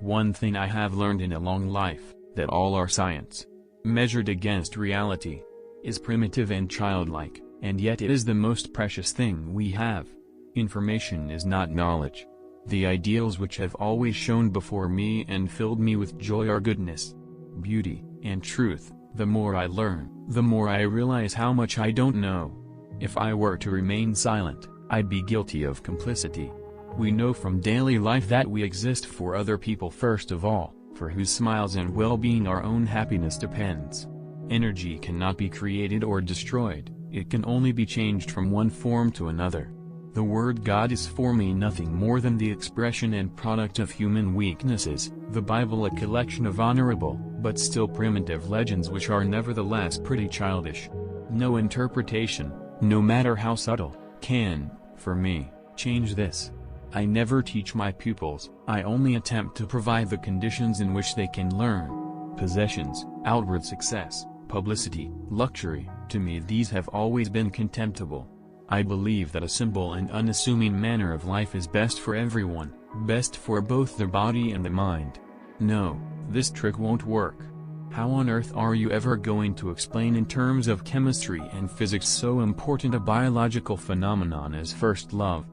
One thing I have learned in a long life, that all our science, measured against reality, is primitive and childlike, and yet it is the most precious thing we have. Information is not knowledge. The ideals which have always shone before me and filled me with joy are goodness, beauty, and truth. The more I learn, the more I realize how much I don't know. If I were to remain silent, I'd be guilty of complicity. We know from daily life that we exist for other people first of all, for whose smiles and well-being our own happiness depends. Energy cannot be created or destroyed, it can only be changed from one form to another. The word God is for me nothing more than the expression and product of human weaknesses, the Bible a collection of honorable, but still primitive legends which are nevertheless pretty childish. No interpretation, no matter how subtle, can, for me, change this. I never teach my pupils, I only attempt to provide the conditions in which they can learn. Possessions, outward success, publicity, luxury, to me these have always been contemptible. I believe that a simple and unassuming manner of life is best for everyone, best for both the body and the mind. No, this trick won't work. How on earth are you ever going to explain in terms of chemistry and physics so important a biological phenomenon as first love?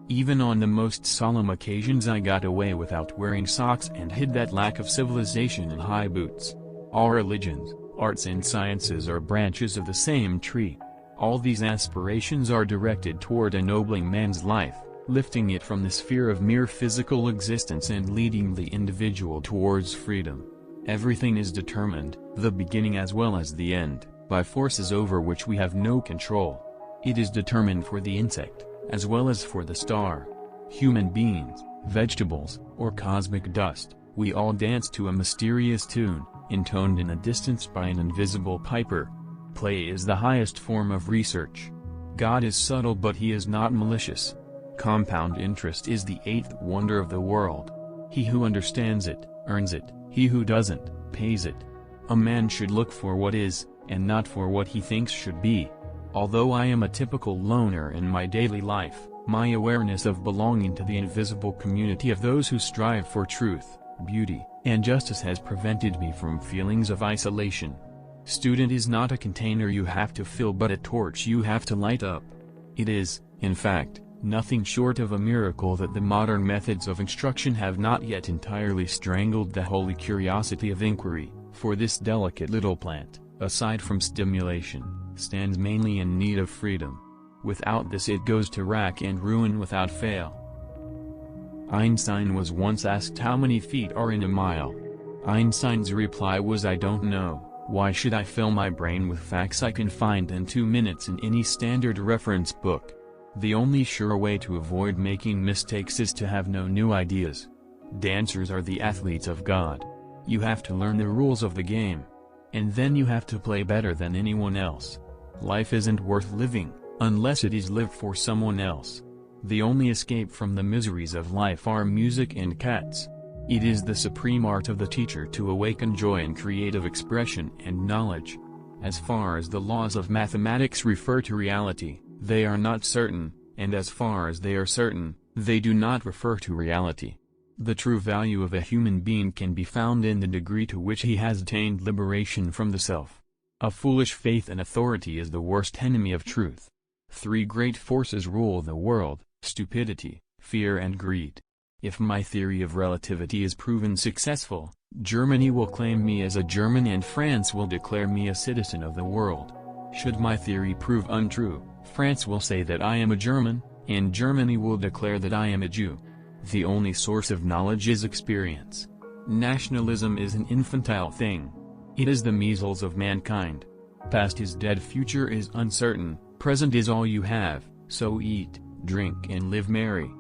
Even on the most solemn occasions I got away without wearing socks and hid that lack of civilization in high boots. All religions, arts and sciences are branches of the same tree. All these aspirations are directed toward ennobling man's life, lifting it from the sphere of mere physical existence and leading the individual towards freedom. Everything is determined, the beginning as well as the end, by forces over which we have no control. It is determined for the insect, as well as for the star. Human beings, vegetables, or cosmic dust, we all dance to a mysterious tune, intoned in a distance by an invisible piper. Play is the highest form of research. God is subtle but he is not malicious. Compound interest is the eighth wonder of the world. He who understands it, earns it, he who doesn't, pays it. A man should look for what is, and not for what he thinks should be. Although I am a typical loner in my daily life, my awareness of belonging to the invisible community of those who strive for truth, beauty, and justice has prevented me from feelings of isolation. Student is not a container you have to fill but a torch you have to light up. It is, in fact, nothing short of a miracle that the modern methods of instruction have not yet entirely strangled the holy curiosity of inquiry, for this delicate little plant, aside from stimulation, stands mainly in need of freedom. Without this it goes to rack and ruin without fail. Einstein was once asked how many feet are in a mile. Einstein's reply was I don't know. Why should I fill my brain with facts I can find in 2 minutes in any standard reference book? The only sure way to avoid making mistakes is to have no new ideas. Dancers are the athletes of God. You have to learn the rules of the game. And then you have to play better than anyone else. Life isn't worth living, unless it is lived for someone else. The only escape from the miseries of life are music and cats. It is the supreme art of the teacher to awaken joy in creative expression and knowledge. As far as the laws of mathematics refer to reality, they are not certain, and as far as they are certain, they do not refer to reality. The true value of a human being can be found in the degree to which he has attained liberation from the self. A foolish faith in authority is the worst enemy of truth. 3 great forces rule the world: stupidity, fear and greed. If my theory of relativity is proven successful, Germany will claim me as a German and France will declare me a citizen of the world. Should my theory prove untrue, France will say that I am a German, and Germany will declare that I am a Jew. The only source of knowledge is experience. Nationalism is an infantile thing. It is the measles of mankind. Past is dead, future is uncertain, present is all you have, so eat, drink and live merry.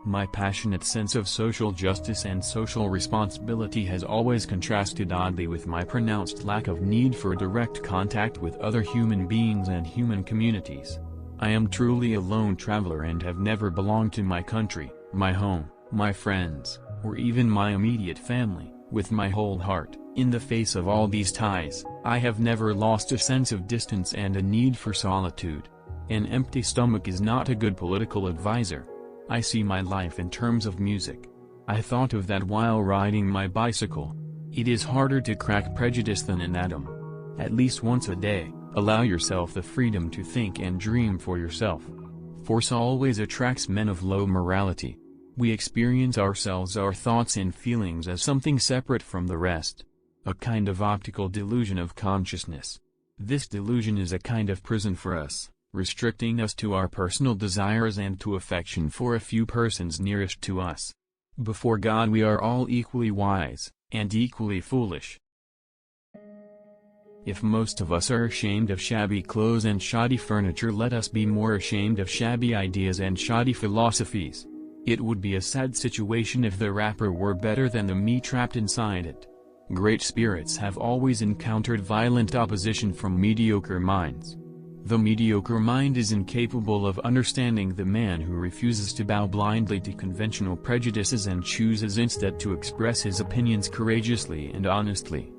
My passionate sense of social justice and social responsibility has always contrasted oddly with my pronounced lack of need for direct contact with other human beings and human communities. I am truly a lone traveler and have never belonged to my country, my home, my friends, or even my immediate family. With my whole heart, in the face of all these ties, I have never lost a sense of distance and a need for solitude. An empty stomach is not a good political advisor. I see my life in terms of music. I thought of that while riding my bicycle. It is harder to crack prejudice than an atom. At least once a day, allow yourself the freedom to think and dream for yourself. Force always attracts men of low morality. We experience ourselves, our thoughts and feelings as something separate from the rest. A kind of optical delusion of consciousness. This delusion is a kind of prison for us, restricting us to our personal desires and to affection for a few persons nearest to us. Before God we are all equally wise, and equally foolish. If most of us are ashamed of shabby clothes and shoddy furniture, let us be more ashamed of shabby ideas and shoddy philosophies. It would be a sad situation if the wrapper were better than the me trapped inside it. Great spirits have always encountered violent opposition from mediocre minds. The mediocre mind is incapable of understanding the man who refuses to bow blindly to conventional prejudices and chooses instead to express his opinions courageously and honestly.